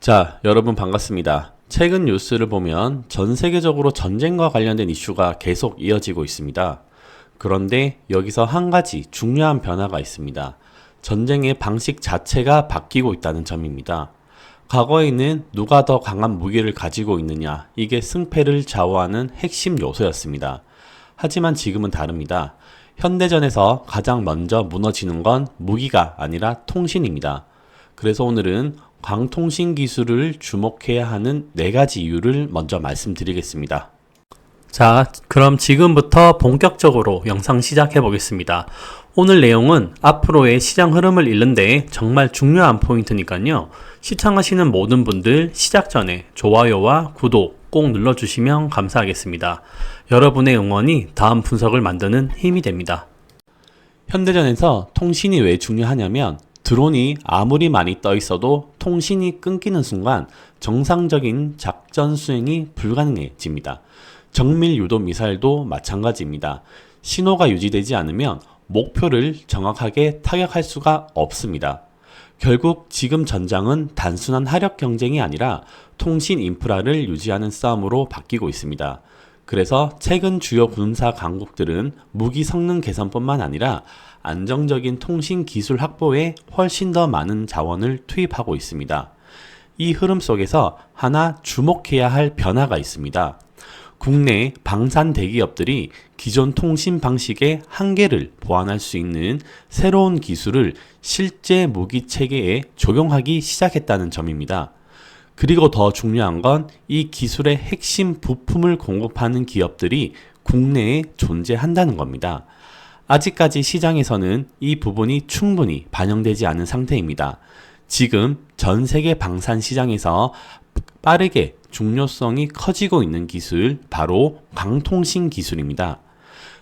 자, 여러분 반갑습니다. 최근 뉴스를 보면 전 세계적으로 전쟁과 관련된 이슈가 계속 이어지고 있습니다. 그런데 여기서 한 가지 중요한 변화가 있습니다. 전쟁의 방식 자체가 바뀌고 있다는 점입니다. 과거에는 누가 더 강한 무기를 가지고 있느냐, 이게 승패를 좌우하는 핵심 요소였습니다. 하지만 지금은 다릅니다. 현대전에서 가장 먼저 무너지는 건 무기가 아니라 통신입니다. 그래서 오늘은 광통신 기술을 주목해야 하는 4가지 이유를 먼저 말씀드리겠습니다. 자, 그럼 지금부터 본격적으로 영상 시작해 보겠습니다. 오늘 내용은 앞으로의 시장 흐름을 읽는데 정말 중요한 포인트니까요. 시청하시는 모든 분들 시작 전에 좋아요와 구독 꼭 눌러주시면 감사하겠습니다. 여러분의 응원이 다음 분석을 만드는 힘이 됩니다. 현대전에서 통신이 왜 중요하냐면 드론이 아무리 많이 떠 있어도 통신이 끊기는 순간 정상적인 작전 수행이 불가능해집니다. 정밀 유도 미사일도 마찬가지입니다. 신호가 유지되지 않으면 목표를 정확하게 타격할 수가 없습니다. 결국 지금 전장은 단순한 화력 경쟁이 아니라 통신 인프라를 유지하는 싸움으로 바뀌고 있습니다. 그래서 최근 주요 군사 강국들은 무기 성능 개선뿐만 아니라 안정적인 통신 기술 확보에 훨씬 더 많은 자원을 투입하고 있습니다. 이 흐름 속에서 하나 주목해야 할 변화가 있습니다. 국내 방산 대기업들이 기존 통신 방식의 한계를 보완할 수 있는 새로운 기술을 실제 무기 체계에 적용하기 시작했다는 점입니다. 그리고 더 중요한 건 이 기술의 핵심 부품을 공급하는 기업들이 국내에 존재한다는 겁니다. 아직까지 시장에서는 이 부분이 충분히 반영되지 않은 상태입니다. 지금 전 세계 방산 시장에서 빠르게 중요성이 커지고 있는 기술, 바로 광통신 기술입니다.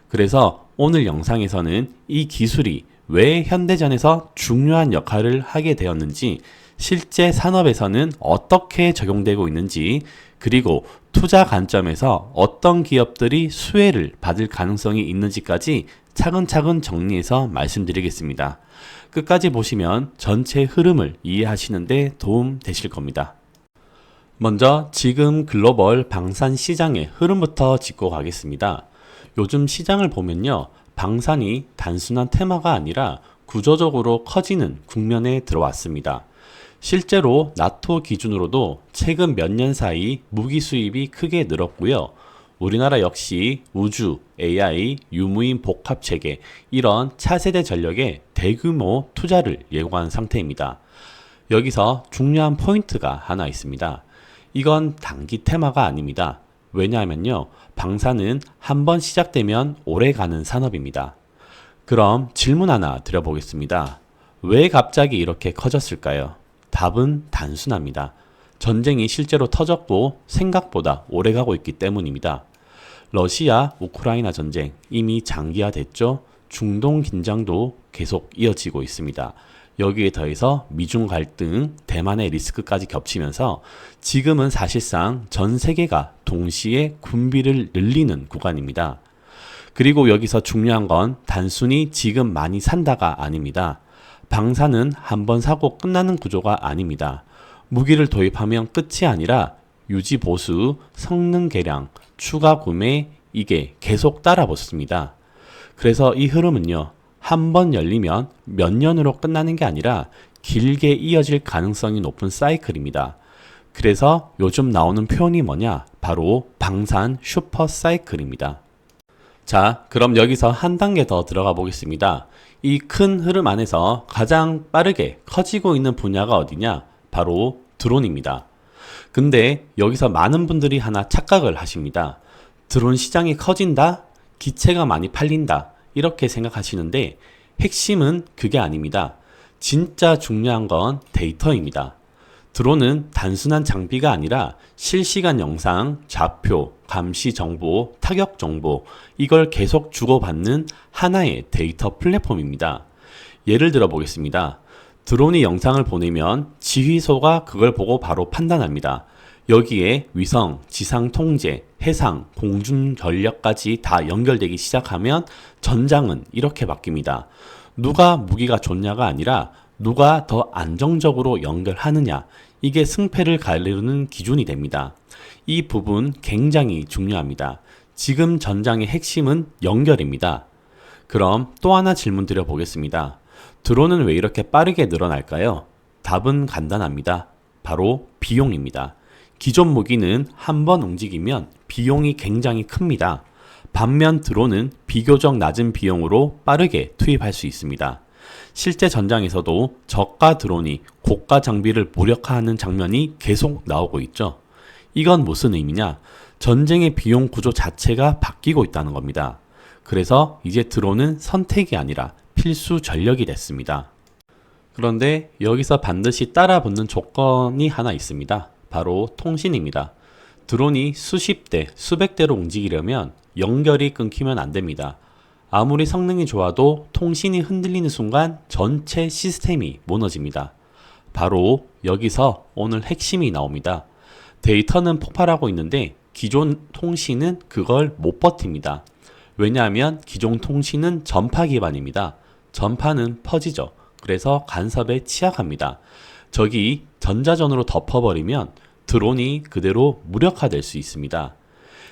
그래서 오늘 영상에서는 이 기술이 왜 현대전에서 중요한 역할을 하게 되었는지, 실제 산업에서는 어떻게 적용되고 있는지, 그리고 투자 관점에서 어떤 기업들이 수혜를 받을 가능성이 있는지까지 차근차근 정리해서 말씀드리겠습니다. 끝까지 보시면 전체 흐름을 이해하시는데 도움 되실 겁니다. 먼저 지금 글로벌 방산 시장의 흐름부터 짚고 가겠습니다. 요즘 시장을 보면요, 방산이 단순한 테마가 아니라 구조적으로 커지는 국면에 들어왔습니다. 실제로 나토 기준으로도 최근 몇 년 사이 무기 수입이 크게 늘었고요. 우리나라 역시 우주, AI, 유무인 복합체계, 이런 차세대 전력에 대규모 투자를 예고한 상태입니다. 여기서 중요한 포인트가 하나 있습니다. 이건 단기 테마가 아닙니다. 왜냐하면요, 방산은 한번 시작되면 오래가는 산업입니다. 그럼 질문 하나 드려보겠습니다. 왜 갑자기 이렇게 커졌을까요? 답은 단순합니다. 전쟁이 실제로 터졌고 생각보다 오래가고 있기 때문입니다. 러시아, 우크라이나 전쟁 이미 장기화됐죠. 중동 긴장도 계속 이어지고 있습니다. 여기에 더해서 미중 갈등, 대만의 리스크까지 겹치면서 지금은 사실상 전 세계가 동시에 군비를 늘리는 구간입니다. 그리고 여기서 중요한 건 단순히 지금 많이 산다가 아닙니다. 방산은 한번 사고 끝나는 구조가 아닙니다. 무기를 도입하면 끝이 아니라 유지 보수, 성능 개량, 추가 구매, 이게 계속 따라 붙습니다. 그래서 이 흐름은요, 한번 열리면 몇 년으로 끝나는 게 아니라 길게 이어질 가능성이 높은 사이클입니다. 그래서 요즘 나오는 표현이 뭐냐? 바로 방산 슈퍼 사이클입니다. 자, 그럼 여기서 한 단계 더 들어가 보겠습니다. 이 큰 흐름 안에서 가장 빠르게 커지고 있는 분야가 어디냐? 바로 드론입니다. 근데 여기서 많은 분들이 하나 착각을 하십니다. 드론 시장이 커진다? 기체가 많이 팔린다? 이렇게 생각하시는데 핵심은 그게 아닙니다. 진짜 중요한 건 데이터입니다. 드론은 단순한 장비가 아니라 실시간 영상, 좌표, 감시 정보, 타격 정보, 이걸 계속 주고받는 하나의 데이터 플랫폼입니다. 예를 들어 보겠습니다. 드론이 영상을 보내면 지휘소가 그걸 보고 바로 판단합니다. 여기에 위성, 지상 통제, 해상, 공중 전력까지 다 연결되기 시작하면 전장은 이렇게 바뀝니다. 누가 무기가 좋냐가 아니라 누가 더 안정적으로 연결하느냐, 이게 승패를 가르는 기준이 됩니다. 이 부분 굉장히 중요합니다. 지금 전장의 핵심은 연결입니다. 그럼 또 하나 질문 드려보겠습니다. 드론은 왜 이렇게 빠르게 늘어날까요? 답은 간단합니다. 바로 비용입니다. 기존 무기는 한번 움직이면 비용이 굉장히 큽니다. 반면 드론은 비교적 낮은 비용으로 빠르게 투입할 수 있습니다. 실제 전장에서도 적과 드론이 고가 장비를 무력화하는 장면이 계속 나오고 있죠. 이건 무슨 의미냐? 전쟁의 비용 구조 자체가 바뀌고 있다는 겁니다. 그래서 이제 드론은 선택이 아니라 필수 전력이 됐습니다. 그런데 여기서 반드시 따라붙는 조건이 하나 있습니다. 바로 통신입니다. 드론이 수십 대, 수백 대로 움직이려면 연결이 끊기면 안 됩니다. 아무리 성능이 좋아도 통신이 흔들리는 순간 전체 시스템이 무너집니다. 바로 여기서 오늘 핵심이 나옵니다. 데이터는 폭발하고 있는데 기존 통신은 그걸 못 버팁니다. 왜냐하면 기존 통신은 전파 기반입니다. 전파는 퍼지죠. 그래서 간섭에 취약합니다. 적이 전자전으로 덮어버리면 드론이 그대로 무력화될 수 있습니다.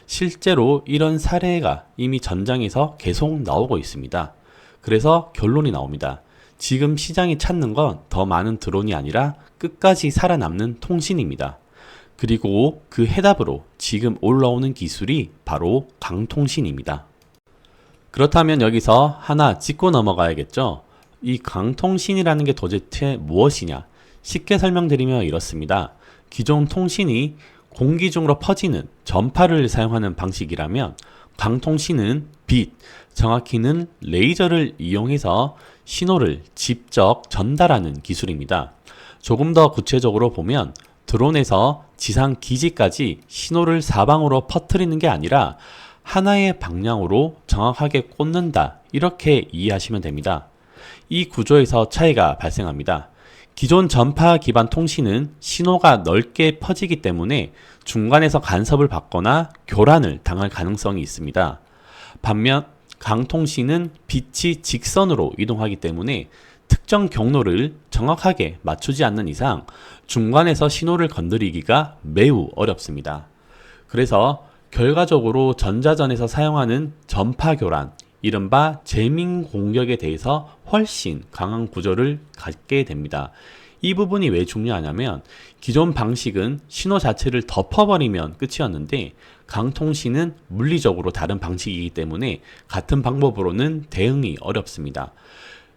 실제로 이런 사례가 이미 전장에서 계속 나오고 있습니다. 그래서 결론이 나옵니다. 지금 시장이 찾는 건 더 많은 드론이 아니라 끝까지 살아남는 통신입니다. 그리고 그 해답으로 지금 올라오는 기술이 바로 강통신입니다. 그렇다면 여기서 하나 짚고 넘어가야겠죠? 이 강통신이라는 게 도대체 무엇이냐? 쉽게 설명드리면 이렇습니다. 기존 통신이 공기 중으로 퍼지는 전파를 사용하는 방식이라면 강통신은 빛, 정확히는 레이저를 이용해서 신호를 직접 전달하는 기술입니다. 조금 더 구체적으로 보면 드론에서 지상 기지까지 신호를 사방으로 퍼뜨리는 게 아니라 하나의 방향으로 정확하게 꽂는다, 이렇게 이해하시면 됩니다. 이 구조에서 차이가 발생합니다. 기존 전파 기반 통신은 신호가 넓게 퍼지기 때문에 중간에서 간섭을 받거나 교란을 당할 가능성이 있습니다. 반면 강통신은 빛이 직선으로 이동하기 때문에 특정 경로를 정확하게 맞추지 않는 이상 중간에서 신호를 건드리기가 매우 어렵습니다. 그래서 결과적으로 전자전에서 사용하는 전파 교란, 이른바 재민 공격에 대해서 훨씬 강한 구조를 갖게 됩니다. 이 부분이 왜 중요하냐면 기존 방식은 신호 자체를 덮어버리면 끝이었는데 강통신은 물리적으로 다른 방식이기 때문에 같은 방법으로는 대응이 어렵습니다.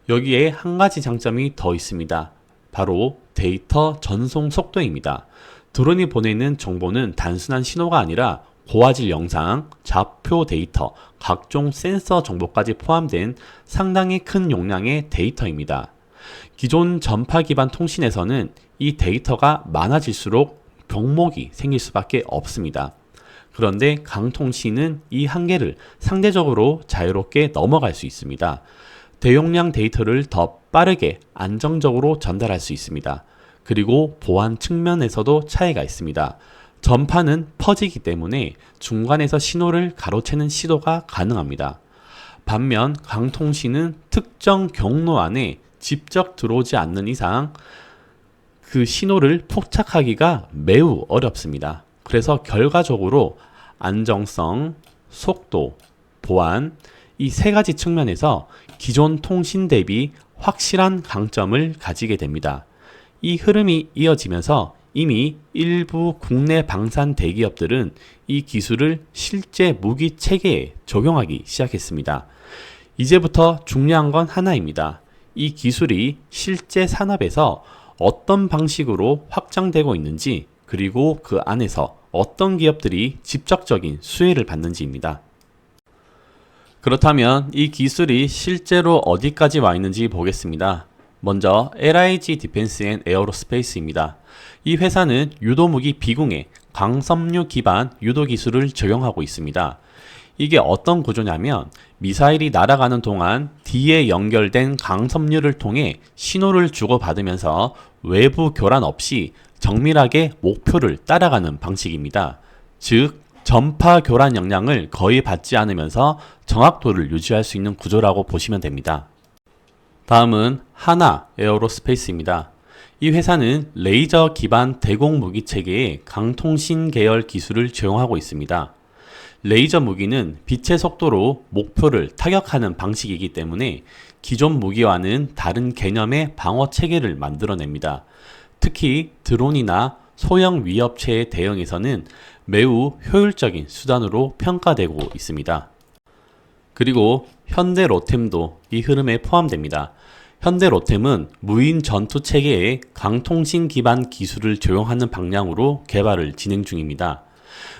여기에 한 가지 장점이 더 있습니다. 바로 데이터 전송 속도입니다. 드론이 보내는 정보는 단순한 신호가 아니라 고화질 영상, 좌표 데이터, 각종 센서 정보까지 포함된 상당히 큰 용량의 데이터입니다. 기존 전파 기반 통신에서는 이 데이터가 많아질수록 병목이 생길 수밖에 없습니다. 그런데 강통신은 이 한계를 상대적으로 자유롭게 넘어갈 수 있습니다. 대용량 데이터를 더 빠르게 안정적으로 전달할 수 있습니다. 그리고 보안 측면에서도 차이가 있습니다. 전파는 퍼지기 때문에 중간에서 신호를 가로채는 시도가 가능합니다. 반면 강통신은 특정 경로 안에 직접 들어오지 않는 이상 그 신호를 포착하기가 매우 어렵습니다. 그래서 결과적으로 안정성, 속도, 보안, 이 세 가지 측면에서 기존 통신 대비 확실한 강점을 가지게 됩니다. 이 흐름이 이어지면서 이미 일부 국내 방산 대기업들은 이 기술을 실제 무기 체계에 적용하기 시작했습니다. 이제부터 중요한 건 하나입니다. 이 기술이 실제 산업에서 어떤 방식으로 확장되고 있는지, 그리고 그 안에서 어떤 기업들이 직접적인 수혜를 받는지입니다. 그렇다면 이 기술이 실제로 어디까지 와 있는지 보겠습니다. 먼저 LIG 디펜스 앤 에어로스페이스입니다. 이 회사는 유도무기 비공에 강섬유 기반 유도 기술을 적용하고 있습니다. 이게 어떤 구조냐면 미사일이 날아가는 동안 뒤에 연결된 강섬유를 통해 신호를 주고받으면서 외부 교란 없이 정밀하게 목표를 따라가는 방식입니다. 즉 전파 교란 영향을 거의 받지 않으면서 정확도를 유지할 수 있는 구조라고 보시면 됩니다. 다음은 하나 에어로스페이스입니다. 이 회사는 레이저 기반 대공 무기 체계의 강통신 계열 기술을 적용하고 있습니다. 레이저 무기는 빛의 속도로 목표를 타격하는 방식이기 때문에 기존 무기와는 다른 개념의 방어 체계를 만들어냅니다. 특히 드론이나 소형 위협체의 대응에서는 매우 효율적인 수단으로 평가되고 있습니다. 그리고 현대 로템도 이 흐름에 포함됩니다. 현대 로템은 무인 전투 체계의 강통신 기반 기술을 적용하는 방향으로 개발을 진행 중입니다.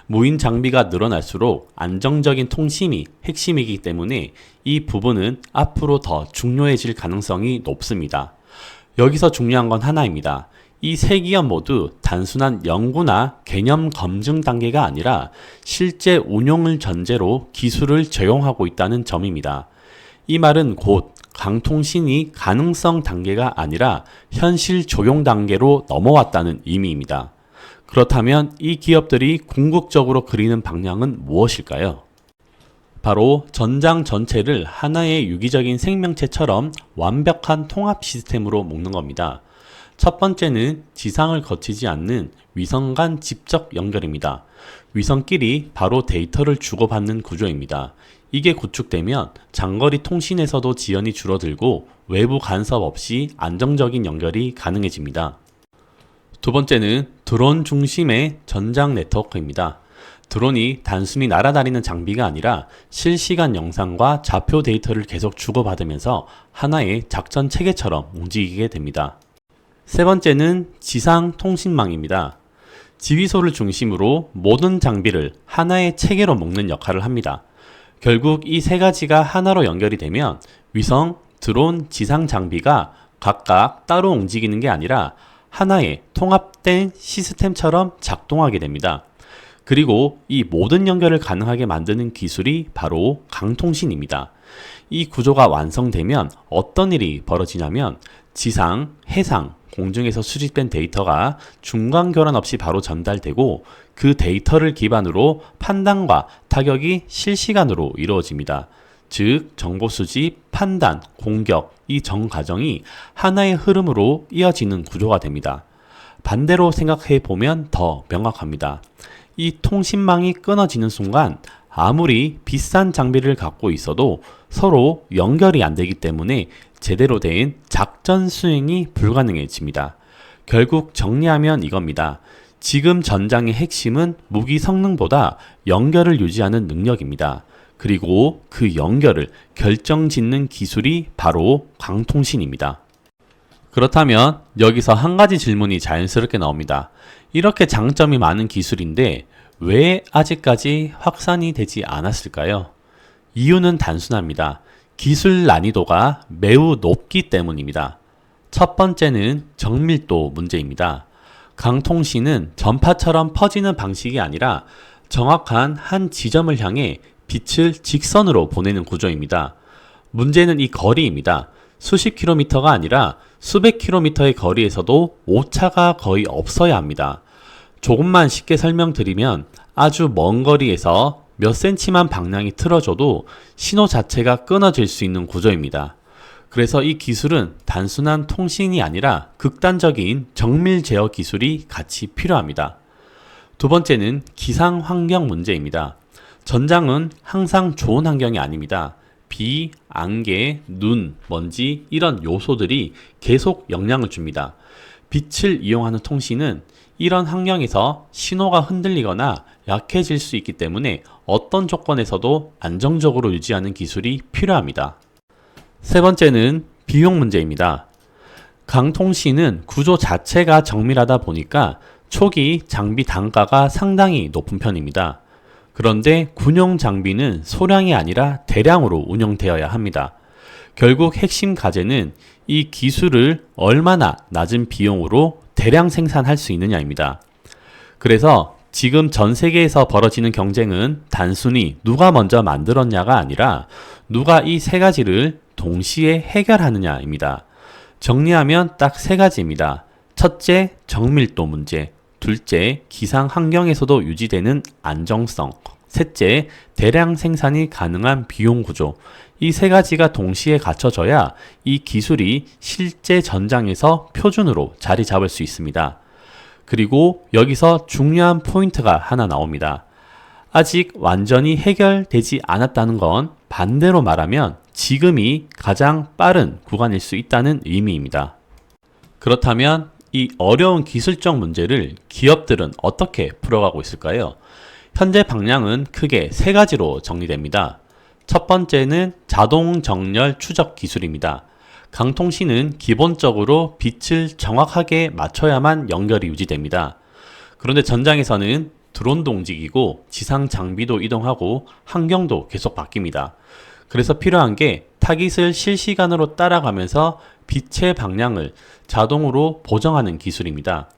무인 장비가 늘어날수록 안정적인 통신이 핵심이기 때문에 이 부분은 앞으로 더 중요해질 가능성이 높습니다. 여기서 중요한 건 하나입니다. 이 세 기업 모두 단순한 연구나 개념 검증 단계가 아니라 실제 운용을 전제로 기술을 적용하고 있다는 점입니다. 이 말은 곧 강통신이 가능성 단계가 아니라 현실 적용 단계로 넘어왔다는 의미입니다. 그렇다면 이 기업들이 궁극적으로 그리는 방향은 무엇일까요? 바로 전장 전체를 하나의 유기적인 생명체처럼 완벽한 통합 시스템으로 묶는 겁니다. 첫 번째는 지상을 거치지 않는 위성 간 직접 연결입니다. 위성끼리 바로 데이터를 주고받는 구조입니다. 이게 구축되면 장거리 통신에서도 지연이 줄어들고 외부 간섭 없이 안정적인 연결이 가능해집니다. 두 번째는 드론 중심의 전장 네트워크입니다. 드론이 단순히 날아다니는 장비가 아니라 실시간 영상과 좌표 데이터를 계속 주고받으면서 하나의 작전 체계처럼 움직이게 됩니다. 세 번째는 지상 통신망입니다. 지휘소를 중심으로 모든 장비를 하나의 체계로 묶는 역할을 합니다. 결국 이 세 가지가 하나로 연결이 되면 위성, 드론, 지상 장비가 각각 따로 움직이는 게 아니라 하나의 통합된 시스템처럼 작동하게 됩니다. 그리고 이 모든 연결을 가능하게 만드는 기술이 바로 강통신입니다. 이 구조가 완성되면 어떤 일이 벌어지냐면 지상, 해상, 공중에서 수집된 데이터가 중간 교란 없이 바로 전달되고 그 데이터를 기반으로 판단과 타격이 실시간으로 이루어집니다. 즉, 정보 수집, 판단, 공격, 이 전 과정이 하나의 흐름으로 이어지는 구조가 됩니다. 반대로 생각해 보면 더 명확합니다. 이 통신망이 끊어지는 순간 아무리 비싼 장비를 갖고 있어도 서로 연결이 안 되기 때문에 제대로 된 작전 수행이 불가능해집니다. 결국 정리하면 이겁니다. 지금 전장의 핵심은 무기 성능보다 연결을 유지하는 능력입니다. 그리고 그 연결을 결정짓는 기술이 바로 강통신입니다. 그렇다면 여기서 한 가지 질문이 자연스럽게 나옵니다. 이렇게 장점이 많은 기술인데 왜 아직까지 확산이 되지 않았을까요? 이유는 단순합니다. 기술 난이도가 매우 높기 때문입니다. 첫 번째는 정밀도 문제입니다. 강통신은 전파처럼 퍼지는 방식이 아니라 정확한 한 지점을 향해 빛을 직선으로 보내는 구조입니다. 문제는 이 거리입니다. 수십 킬로미터가 아니라 수백 킬로미터의 거리에서도 오차가 거의 없어야 합니다. 조금만 쉽게 설명드리면 아주 먼 거리에서 몇 센치만 방향이 틀어져도 신호 자체가 끊어질 수 있는 구조입니다. 그래서 이 기술은 단순한 통신이 아니라 극단적인 정밀 제어 기술이 같이 필요합니다. 두 번째는 기상 환경 문제입니다. 전장은 항상 좋은 환경이 아닙니다. 비, 안개, 눈, 먼지 이런 요소들이 계속 영향을 줍니다. 빛을 이용하는 통신은 이런 환경에서 신호가 흔들리거나 약해질 수 있기 때문에 어떤 조건에서도 안정적으로 유지하는 기술이 필요합니다. 세 번째는 비용 문제입니다. 강통신은 구조 자체가 정밀하다 보니까 초기 장비 단가가 상당히 높은 편입니다. 그런데 군용 장비는 소량이 아니라 대량으로 운영되어야 합니다. 결국 핵심 과제는 이 기술을 얼마나 낮은 비용으로 대량 생산할 수 있느냐입니다. 그래서 지금 전 세계에서 벌어지는 경쟁은 단순히 누가 먼저 만들었냐가 아니라 누가 이 세 가지를 동시에 해결하느냐입니다. 정리하면 딱 세 가지입니다. 첫째, 정밀도 문제. 둘째, 기상 환경에서도 유지되는 안정성. 셋째, 대량 생산이 가능한 비용 구조. 이 세 가지가 동시에 갖춰져야 이 기술이 실제 전장에서 표준으로 자리 잡을 수 있습니다. 그리고 여기서 중요한 포인트가 하나 나옵니다. 아직 완전히 해결되지 않았다는 건 반대로 말하면 지금이 가장 빠른 구간일 수 있다는 의미입니다. 그렇다면 이 어려운 기술적 문제를 기업들은 어떻게 풀어가고 있을까요? 현재 방향은 크게 세 가지로 정리됩니다. 첫 번째는 자동 정렬 추적 기술입니다. 강통신은 기본적으로 빛을 정확하게 맞춰야만 연결이 유지됩니다. 그런데 전장에서는 드론도 움직이고 지상 장비도 이동하고 환경도 계속 바뀝니다. 그래서 필요한 게 타깃을 실시간으로 따라가면서 빛의 방향을 자동으로 보정하는 기술입니다.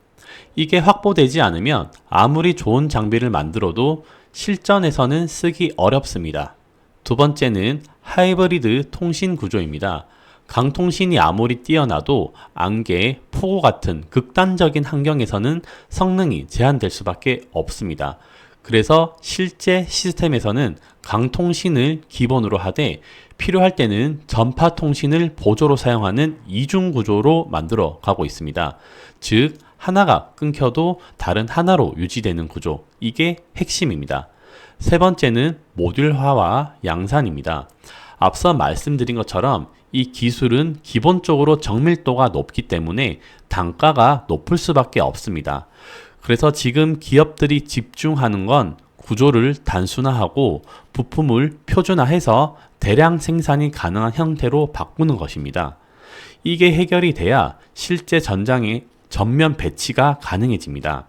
이게 확보되지 않으면 아무리 좋은 장비를 만들어도 실전에서는 쓰기 어렵습니다. 두 번째는 하이브리드 통신 구조입니다. 강통신이 아무리 뛰어나도 안개, 폭우 같은 극단적인 환경에서는 성능이 제한될 수밖에 없습니다. 그래서 실제 시스템에서는 강통신을 기본으로 하되 필요할 때는 전파 통신을 보조로 사용하는 이중 구조로 만들어 가고 있습니다. 즉, 하나가 끊겨도 다른 하나로 유지되는 구조. 이게 핵심입니다. 세 번째는 모듈화와 양산입니다. 앞서 말씀드린 것처럼 이 기술은 기본적으로 정밀도가 높기 때문에 단가가 높을 수밖에 없습니다. 그래서 지금 기업들이 집중하는 건 구조를 단순화하고 부품을 표준화해서 대량 생산이 가능한 형태로 바꾸는 것입니다. 이게 해결이 돼야 실제 전장의 전면 배치가 가능해집니다.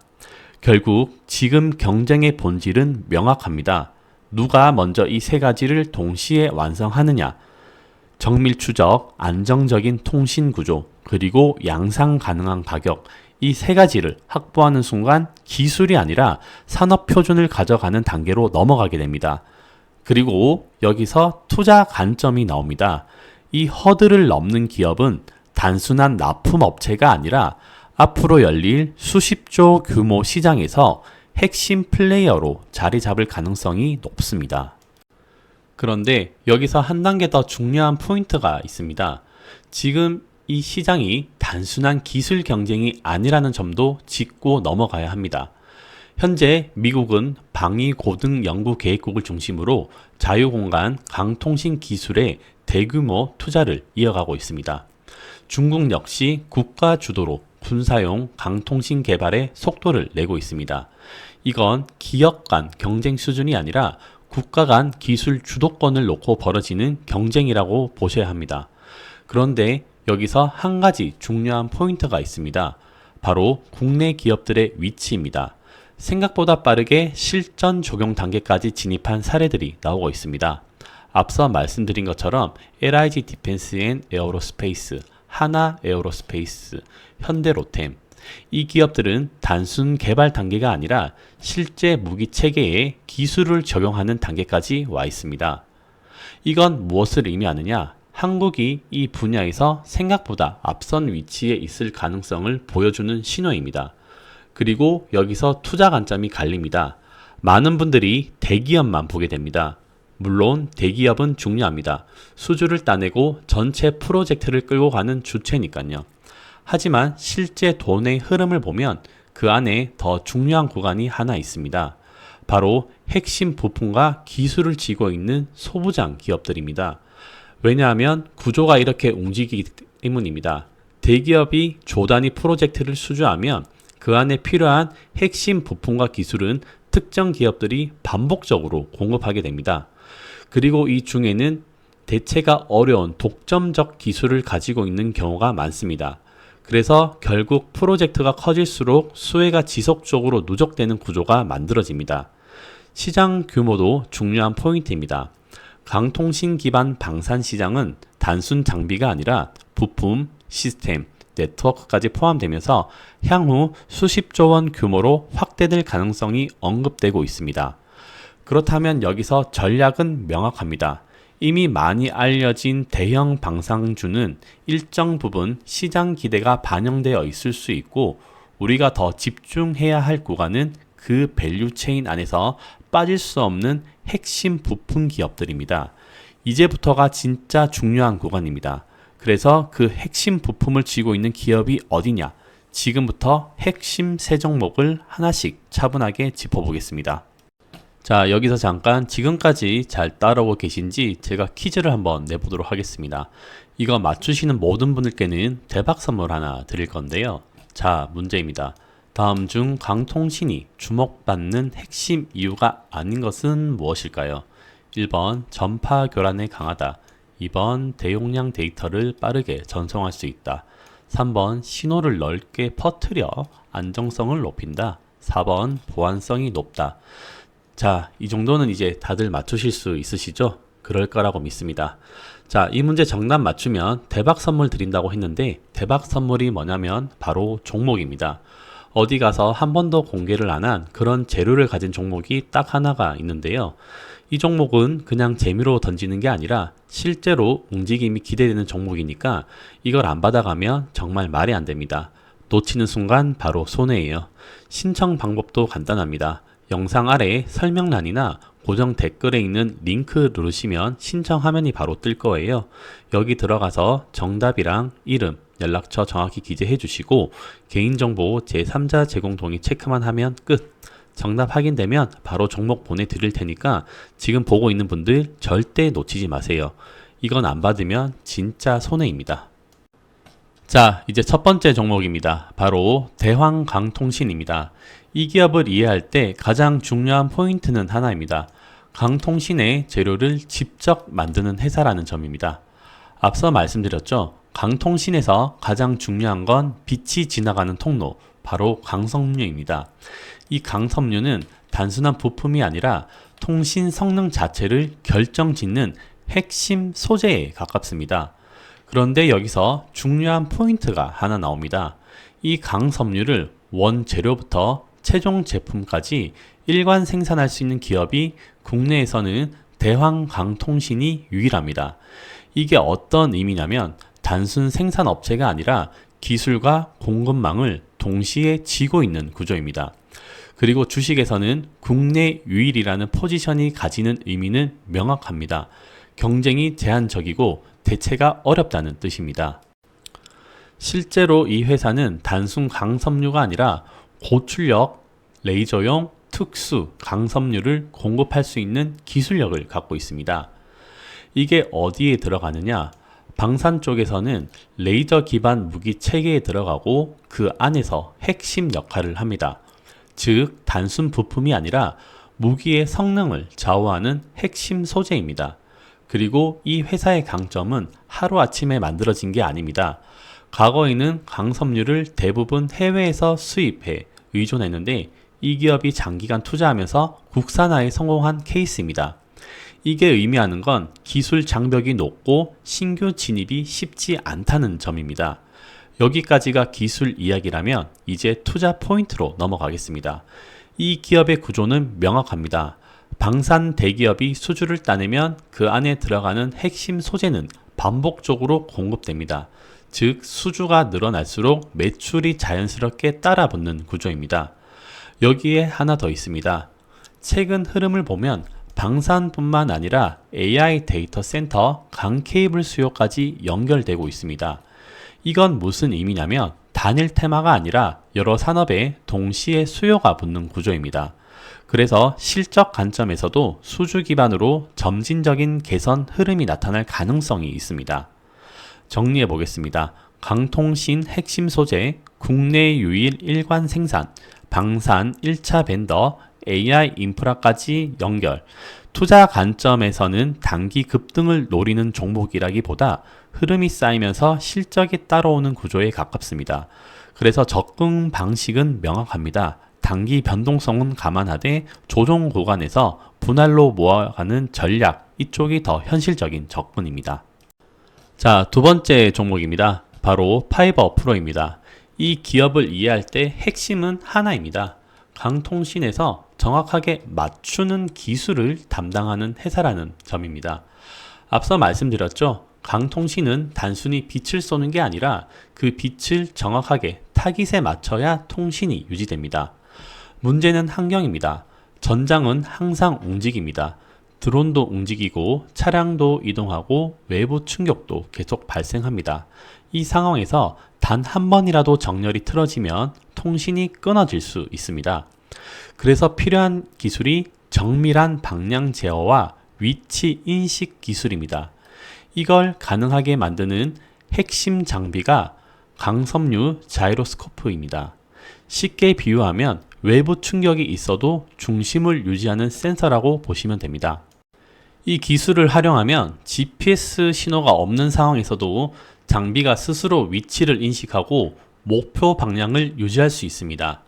결국 지금 경쟁의 본질은 명확합니다. 누가 먼저 이 세 가지를 동시에 완성하느냐. 정밀 추적, 안정적인 통신 구조, 그리고 양상 가능한 가격. 이 세 가지를 확보하는 순간 기술이 아니라 산업 표준을 가져가는 단계로 넘어가게 됩니다. 그리고 여기서 투자 관점이 나옵니다. 이 허들을 넘는 기업은 단순한 납품 업체가 아니라 앞으로 열릴 수십조 규모 시장에서 핵심 플레이어로 자리 잡을 가능성이 높습니다. 그런데 여기서 한 단계 더 중요한 포인트가 있습니다. 지금 이 시장이 단순한 기술 경쟁이 아니라는 점도 짚고 넘어가야 합니다. 현재 미국은 방위고등연구계획국을 중심으로 자유공간 강통신 기술에 대규모 투자를 이어가고 있습니다. 중국 역시 국가 주도로 군사용 강통신 개발에 속도를 내고 있습니다. 이건 기업 간 경쟁 수준이 아니라 국가 간 기술 주도권을 놓고 벌어지는 경쟁이라고 보셔야 합니다. 그런데 여기서 한 가지 중요한 포인트가 있습니다. 바로 국내 기업들의 위치입니다. 생각보다 빠르게 실전 적용 단계까지 진입한 사례들이 나오고 있습니다. 앞서 말씀드린 것처럼 LIG 디펜스 앤 에어로스페이스, 하나 에어로스페이스, 현대로템, 이 기업들은 단순 개발 단계가 아니라 실제 무기 체계에 기술을 적용하는 단계까지 와 있습니다. 이건 무엇을 의미하느냐? 한국이 이 분야에서 생각보다 앞선 위치에 있을 가능성을 보여주는 신호입니다. 그리고 여기서 투자 관점이 갈립니다. 많은 분들이 대기업만 보게 됩니다. 물론 대기업은 중요합니다. 수주를 따내고 전체 프로젝트를 끌고 가는 주체니까요. 하지만 실제 돈의 흐름을 보면 그 안에 더 중요한 구간이 하나 있습니다. 바로 핵심 부품과 기술을 쥐고 있는 소부장 기업들입니다. 왜냐하면 구조가 이렇게 움직이기 때문입니다. 대기업이 조 단위 프로젝트를 수주하면 그 안에 필요한 핵심 부품과 기술은 특정 기업들이 반복적으로 공급하게 됩니다. 그리고 이 중에는 대체가 어려운 독점적 기술을 가지고 있는 경우가 많습니다. 그래서 결국 프로젝트가 커질수록 수혜가 지속적으로 누적되는 구조가 만들어집니다. 시장 규모도 중요한 포인트입니다. 강통신 기반 방산 시장은 단순 장비가 아니라 부품, 시스템, 네트워크까지 포함되면서 향후 수십조 원 규모로 확대될 가능성이 언급되고 있습니다. 그렇다면 여기서 전략은 명확합니다. 이미 많이 알려진 대형 방산주는 일정 부분 시장 기대가 반영되어 있을 수 있고, 우리가 더 집중해야 할 구간은 그 밸류 체인 안에서 빠질 수 없는 핵심 부품 기업들입니다. 이제부터가 진짜 중요한 구간입니다. 그래서 그 핵심 부품을 쥐고 있는 기업이 어디냐? 지금부터 핵심 세 종목을 하나씩 차분하게 짚어보겠습니다. 자, 여기서 잠깐 지금까지 잘 따라오고 계신지 제가 퀴즈를 한번 내보도록 하겠습니다. 이거 맞추시는 모든 분들께는 대박 선물 하나 드릴 건데요. 자, 문제입니다. 다음 중 강통신이 주목받는 핵심 이유가 아닌 것은 무엇일까요? 1번 전파 교란에 강하다. 2번 대용량 데이터를 빠르게 전송할 수 있다. 3번 신호를 넓게 퍼뜨려 안정성을 높인다. 4번 보안성이 높다. 자, 이 정도는 이제 다들 맞추실 수 있으시죠? 그럴 거라고 믿습니다. 자, 이 문제 정답 맞추면 대박 선물 드린다고 했는데 대박 선물이 뭐냐면 바로 종목입니다. 어디 가서 한 번도 공개를 안 한 그런 재료를 가진 종목이 딱 하나가 있는데요. 이 종목은 그냥 재미로 던지는 게 아니라 실제로 움직임이 기대되는 종목이니까 이걸 안 받아가면 정말 말이 안 됩니다. 놓치는 순간 바로 손해예요. 신청 방법도 간단합니다. 영상 아래 설명란이나 고정 댓글에 있는 링크 누르시면 신청 화면이 바로 뜰 거예요. 여기 들어가서 정답이랑 이름, 연락처 정확히 기재해 주시고 개인정보 제3자 제공 동의 체크만 하면 끝. 정답 확인되면 바로 종목 보내드릴 테니까 지금 보고 있는 분들 절대 놓치지 마세요. 이건 안 받으면 진짜 손해입니다. 자, 이제 첫 번째 종목입니다. 바로 대황강통신입니다. 이 기업을 이해할 때 가장 중요한 포인트는 하나입니다. 강통신의 재료를 직접 만드는 회사라는 점입니다. 앞서 말씀드렸죠. 강통신에서 가장 중요한 건 빛이 지나가는 통로, 바로 강섬유입니다. 이 강섬유는 단순한 부품이 아니라 통신 성능 자체를 결정짓는 핵심 소재에 가깝습니다. 그런데 여기서 중요한 포인트가 하나 나옵니다. 이 강섬유를 원재료부터 최종 제품까지 일관 생산할 수 있는 기업이 국내에서는 대황강통신이 유일합니다. 이게 어떤 의미냐면 단순 생산업체가 아니라 기술과 공급망을 동시에 쥐고 있는 구조입니다. 그리고 주식에서는 국내 유일이라는 포지션이 가지는 의미는 명확합니다. 경쟁이 제한적이고 대체가 어렵다는 뜻입니다. 실제로 이 회사는 단순 강섬유가 아니라 고출력, 레이저용, 특수 강섬유를 공급할 수 있는 기술력을 갖고 있습니다. 이게 어디에 들어가느냐? 방산 쪽에서는 레이저 기반 무기 체계에 들어가고 그 안에서 핵심 역할을 합니다. 즉, 단순 부품이 아니라 무기의 성능을 좌우하는 핵심 소재입니다. 그리고 이 회사의 강점은 하루아침에 만들어진 게 아닙니다. 과거에는 강섬유를 대부분 해외에서 수입해 의존했는데 이 기업이 장기간 투자하면서 국산화에 성공한 케이스입니다. 이게 의미하는 건 기술 장벽이 높고 신규 진입이 쉽지 않다는 점입니다. 여기까지가 기술 이야기라면 이제 투자 포인트로 넘어가겠습니다. 이 기업의 구조는 명확합니다. 방산 대기업이 수주를 따내면 그 안에 들어가는 핵심 소재는 반복적으로 공급됩니다. 즉, 수주가 늘어날수록 매출이 자연스럽게 따라붙는 구조입니다. 여기에 하나 더 있습니다. 최근 흐름을 보면 방산뿐만 아니라 AI 데이터 센터, 강 케이블 수요까지 연결되고 있습니다. 이건 무슨 의미냐면 단일 테마가 아니라 여러 산업에 동시에 수요가 붙는 구조입니다. 그래서 실적 관점에서도 수주 기반으로 점진적인 개선 흐름이 나타날 가능성이 있습니다. 정리해 보겠습니다. 강통신 핵심 소재, 국내 유일 일관 생산, 방산 1차 벤더, AI 인프라까지 연결. 투자 관점에서는 단기 급등을 노리는 종목이라기보다 흐름이 쌓이면서 실적이 따라오는 구조에 가깝습니다. 그래서 접근 방식은 명확합니다. 단기 변동성은 감안하되 조정 구간에서 분할로 모아가는 전략, 이쪽이 더 현실적인 접근입니다. 자, 두 번째 종목입니다. 바로 파이버 프로입니다. 이 기업을 이해할 때 핵심은 하나입니다. 강통신에서 정확하게 맞추는 기술을 담당하는 회사라는 점입니다. 앞서 말씀드렸죠. 강통신은 단순히 빛을 쏘는 게 아니라 그 빛을 정확하게 타깃에 맞춰야 통신이 유지됩니다. 문제는 환경입니다. 전장은 항상 움직입니다. 드론도 움직이고 차량도 이동하고 외부 충격도 계속 발생합니다. 이 상황에서 단 한 번이라도 정렬이 틀어지면 통신이 끊어질 수 있습니다. 그래서 필요한 기술이 정밀한 방향 제어와 위치 인식 기술입니다. 이걸 가능하게 만드는 핵심 장비가 강섬유 자이로스코프입니다. 쉽게 비유하면 외부 충격이 있어도 중심을 유지하는 센서라고 보시면 됩니다. 이 기술을 활용하면 GPS 신호가 없는 상황에서도 장비가 스스로 위치를 인식하고 목표 방향을 유지할 수 있습니다.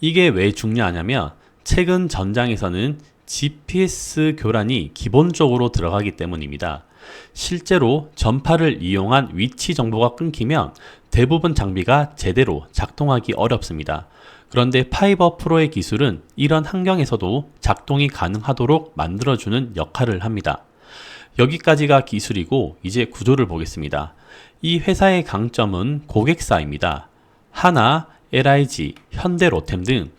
이게 왜 중요하냐면 최근 전장에서는 GPS 교란이 기본적으로 들어가기 때문입니다. 실제로 전파를 이용한 위치 정보가 끊기면 대부분 장비가 제대로 작동하기 어렵습니다. 그런데 파이버 프로의 기술은 이런 환경에서도 작동이 가능하도록 만들어주는 역할을 합니다. 여기까지가 기술이고 이제 구조를 보겠습니다. 이 회사의 강점은 고객사입니다. 하나, LIG, 현대로템 등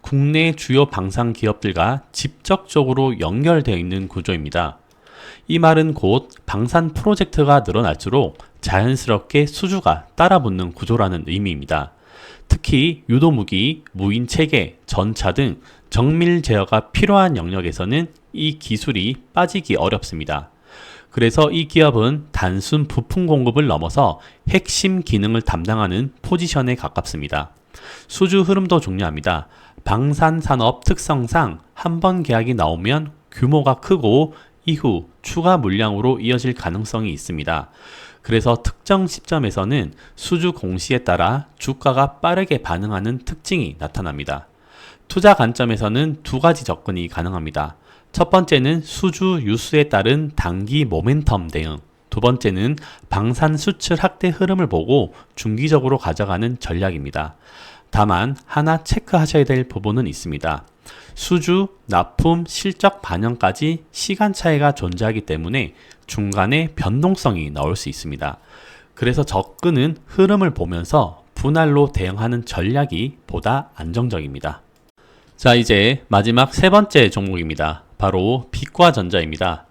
국내 주요 방산 기업들과 직접적으로 연결되어 있는 구조입니다. 이 말은 곧 방산 프로젝트가 늘어날수록 자연스럽게 수주가 따라붙는 구조라는 의미입니다. 특히 유도무기, 무인 체계, 전차 등 정밀 제어가 필요한 영역에서는 이 기술이 빠지기 어렵습니다. 그래서 이 기업은 단순 부품 공급을 넘어서 핵심 기능을 담당하는 포지션에 가깝습니다. 수주 흐름도 중요합니다. 방산산업 특성상 한 번 계약이 나오면 규모가 크고 이후 추가 물량으로 이어질 가능성이 있습니다. 그래서 특정 시점에서는 수주 공시에 따라 주가가 빠르게 반응하는 특징이 나타납니다. 투자 관점에서는 두 가지 접근이 가능합니다. 첫 번째는 수주 유수에 따른 단기 모멘텀 대응, 두 번째는 방산 수출 확대 흐름을 보고 중기적으로 가져가는 전략입니다. 다만 하나 체크하셔야 될 부분은 있습니다. 수주, 납품, 실적 반영까지 시간 차이가 존재하기 때문에 중간에 변동성이 나올 수 있습니다. 그래서 접근은 흐름을 보면서 분할로 대응하는 전략이 보다 안정적입니다. 자, 이제 마지막 세 번째 종목입니다. 바로 빛과전자입니다.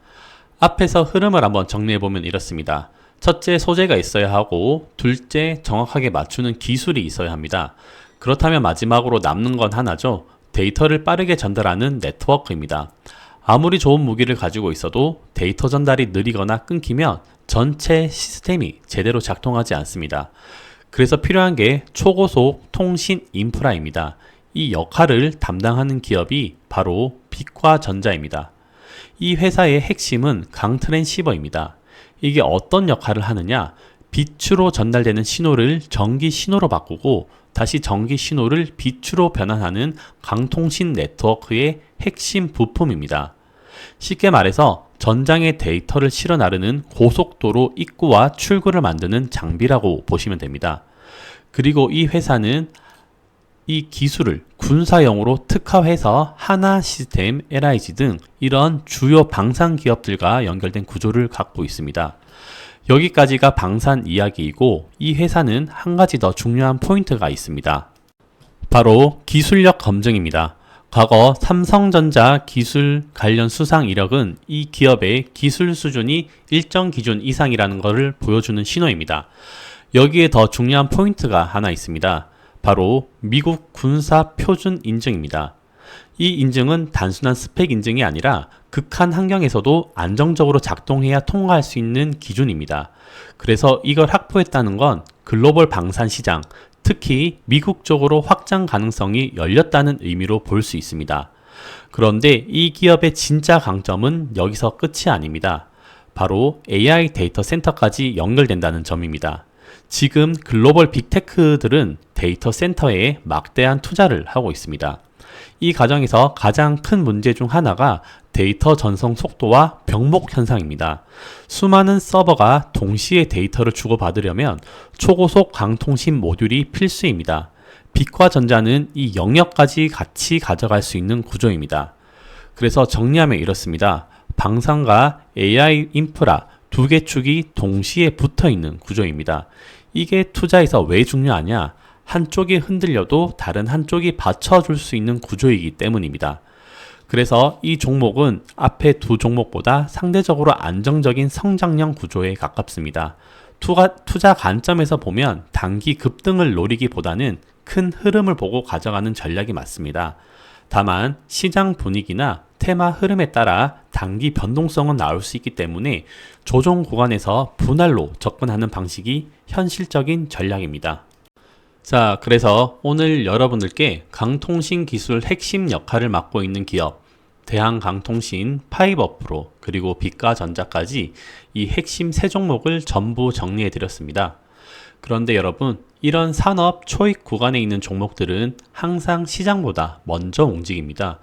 앞에서 흐름을 한번 정리해보면 이렇습니다. 첫째, 소재가 있어야 하고 둘째, 정확하게 맞추는 기술이 있어야 합니다. 그렇다면 마지막으로 남는 건 하나죠. 데이터를 빠르게 전달하는 네트워크입니다. 아무리 좋은 무기를 가지고 있어도 데이터 전달이 느리거나 끊기면 전체 시스템이 제대로 작동하지 않습니다. 그래서 필요한 게 초고속 통신 인프라입니다. 이 역할을 담당하는 기업이 바로 빛과전자입니다. 이 회사의 핵심은 강트랜시버입니다. 이게 어떤 역할을 하느냐? 빛으로 전달되는 신호를 전기 신호로 바꾸고 다시 전기 신호를 빛으로 변환하는 강통신 네트워크의 핵심 부품입니다. 쉽게 말해서 전장의 데이터를 실어 나르는 고속도로 입구와 출구를 만드는 장비라고 보시면 됩니다. 그리고 이 회사는 이 기술을 군사용으로 특화해서 하나 시스템, LIG 등 이런 주요 방산 기업들과 연결된 구조를 갖고 있습니다. 여기까지가 방산 이야기이고 이 회사는 한 가지 더 중요한 포인트가 있습니다. 바로 기술력 검증입니다. 과거 삼성전자 기술 관련 수상 이력은 이 기업의 기술 수준이 일정 기준 이상이라는 것을 보여주는 신호입니다. 여기에 더 중요한 포인트가 하나 있습니다. 바로 미국 군사 표준 인증입니다. 이 인증은 단순한 스펙 인증이 아니라 극한 환경에서도 안정적으로 작동해야 통과할 수 있는 기준입니다. 그래서 이걸 확보했다는 건 글로벌 방산 시장, 특히 미국 쪽으로 확장 가능성이 열렸다는 의미로 볼 수 있습니다. 그런데 이 기업의 진짜 강점은 여기서 끝이 아닙니다. 바로 AI 데이터 센터까지 연결된다는 점입니다. 지금 글로벌 빅테크들은 데이터 센터에 막대한 투자를 하고 있습니다. 이 과정에서 가장 큰 문제 중 하나가 데이터 전송 속도와 병목 현상입니다. 수많은 서버가 동시에 데이터를 주고받으려면 초고속 강통신 모듈이 필수입니다. 빛과전자는 이 영역까지 같이 가져갈 수 있는 구조입니다. 그래서 정리하면 이렇습니다. 방산과 AI 인프라 두 개 축이 동시에 붙어 있는 구조입니다. 이게 투자에서 왜 중요하냐? 한쪽이 흔들려도 다른 한쪽이 받쳐줄 수 있는 구조이기 때문입니다. 그래서 이 종목은 앞에 두 종목보다 상대적으로 안정적인 성장형 구조에 가깝습니다. 투자 관점에서 보면 단기 급등을 노리기보다는 큰 흐름을 보고 가져가는 전략이 맞습니다. 다만 시장 분위기나 테마 흐름에 따라 단기 변동성은 나올 수 있기 때문에 조정 구간에서 분할로 접근하는 방식이 현실적인 전략입니다. 자, 그래서 오늘 여러분들께 강통신 기술 핵심 역할을 맡고 있는 기업 대한강통신, 파이버프로, 그리고 빛가전자까지 이 핵심 세 종목을 전부 정리해 드렸습니다. 그런데 여러분, 이런 산업 초입 구간에 있는 종목들은 항상 시장보다 먼저 움직입니다.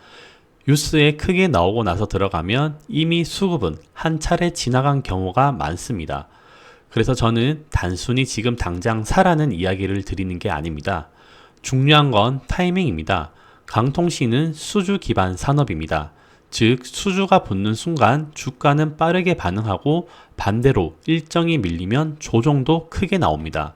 뉴스에 크게 나오고 나서 들어가면 이미 수급은 한 차례 지나간 경우가 많습니다. 그래서 저는 단순히 지금 당장 사라는 이야기를 드리는 게 아닙니다. 중요한 건 타이밍입니다. 강통신은 수주 기반 산업입니다. 즉 수주가 붙는 순간 주가는 빠르게 반응하고 반대로 일정이 밀리면 조정도 크게 나옵니다.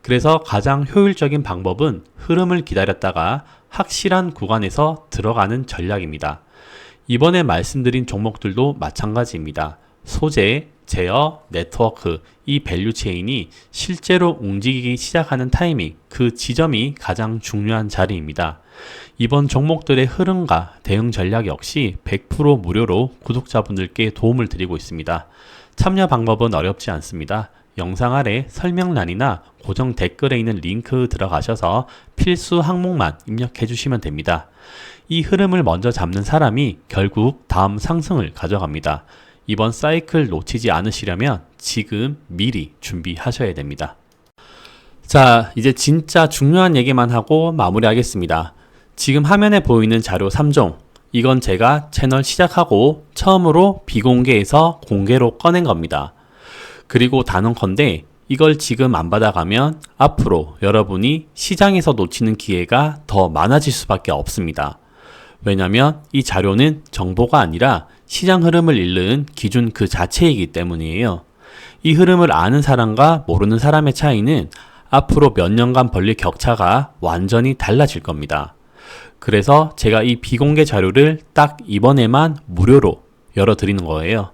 그래서 가장 효율적인 방법은 흐름을 기다렸다가 확실한 구간에서 들어가는 전략입니다. 이번에 말씀드린 종목들도 마찬가지입니다. 소재, 제어, 네트워크, 이 밸류체인이 실제로 움직이기 시작하는 타이밍, 그 지점이 가장 중요한 자리입니다. 이번 종목들의 흐름과 대응 전략 역시 100% 무료로 구독자분들께 도움을 드리고 있습니다. 참여 방법은 어렵지 않습니다. 영상 아래 설명란이나 고정 댓글에 있는 링크 들어가셔서 필수 항목만 입력해 주시면 됩니다. 이 흐름을 먼저 잡는 사람이 결국 다음 상승을 가져갑니다. 이번 사이클 놓치지 않으시려면 지금 미리 준비하셔야 됩니다. 자, 이제 진짜 중요한 얘기만 하고 마무리하겠습니다. 지금 화면에 보이는 자료 3종, 이건 제가 채널 시작하고 처음으로 비공개에서 공개로 꺼낸 겁니다. 그리고 단언컨대 이걸 지금 안 받아가면 앞으로 여러분이 시장에서 놓치는 기회가 더 많아질 수밖에 없습니다. 왜냐면 이 자료는 정보가 아니라 시장 흐름을 읽는 기준 그 자체이기 때문이에요. 이 흐름을 아는 사람과 모르는 사람의 차이는 앞으로 몇 년간 벌릴 격차가 완전히 달라질 겁니다. 그래서 제가 이 비공개 자료를 딱 이번에만 무료로 열어드리는 거예요.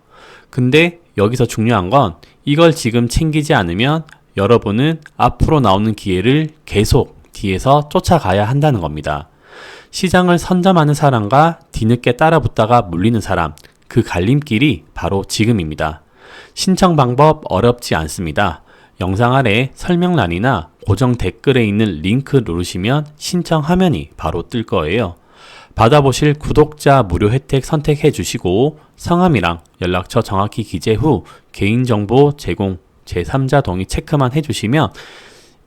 근데 여기서 중요한 건 이걸 지금 챙기지 않으면 여러분은 앞으로 나오는 기회를 계속 뒤에서 쫓아가야 한다는 겁니다. 시장을 선점하는 사람과 뒤늦게 따라붙다가 물리는 사람, 그 갈림길이 바로 지금입니다. 신청 방법 어렵지 않습니다. 영상 아래 설명란이나 고정 댓글에 있는 링크 누르시면 신청 화면이 바로 뜰 거예요. 받아보실 구독자 무료 혜택 선택해 주시고 성함이랑 연락처 정확히 기재 후 개인정보 제공 제3자 동의 체크만 해주시면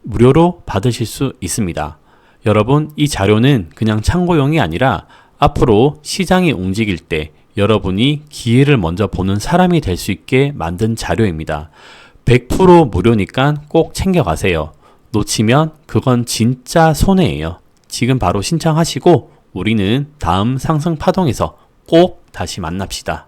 무료로 받으실 수 있습니다. 여러분, 이 자료는 그냥 참고용이 아니라 앞으로 시장이 움직일 때 여러분이 기회를 먼저 보는 사람이 될 수 있게 만든 자료입니다. 100% 무료니까 꼭 챙겨가세요. 놓치면 그건 진짜 손해예요. 지금 바로 신청하시고 우리는 다음 상승 파동에서 꼭 다시 만납시다.